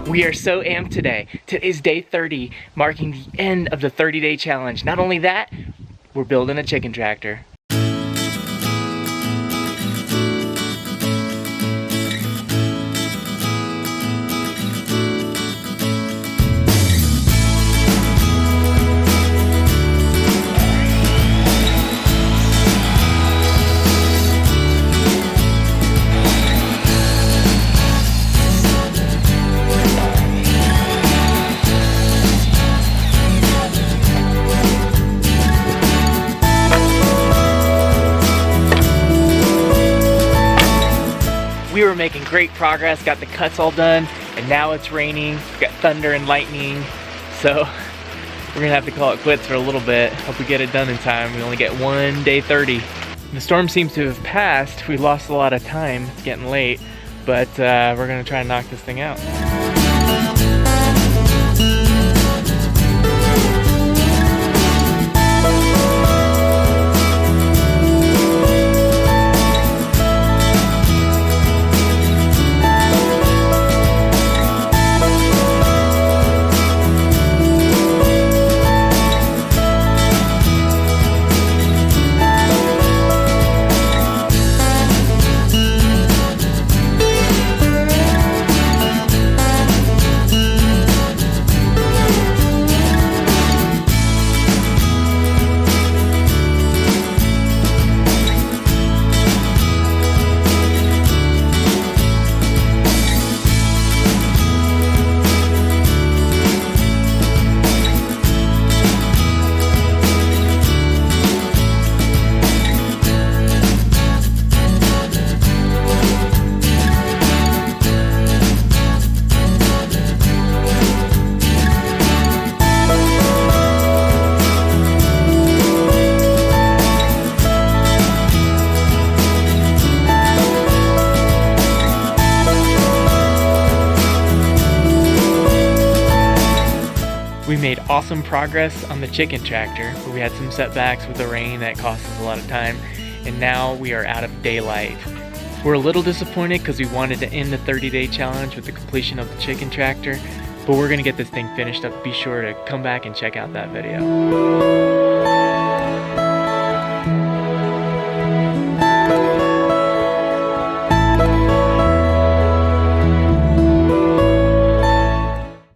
We are so amped today. Today's day 30, marking the end of the 30-day challenge. Not only that, we're building a chicken tractor. We were making great progress, got the cuts all done, and now it's raining. We've got thunder and lightning, so we're gonna have to call it quits for a little bit. Hope we get it done in time. We only get one day 30. The storm seems to have passed. We lost a lot of time. It's getting late, but we're gonna try and knock this thing out. We made awesome progress on the chicken tractor, but we had some setbacks with the rain that cost us a lot of time, and now we are out of daylight. We're a little disappointed because we wanted to end the 30-day challenge with the completion of the chicken tractor, but we're gonna get this thing finished up. Be sure to come back and check out that video.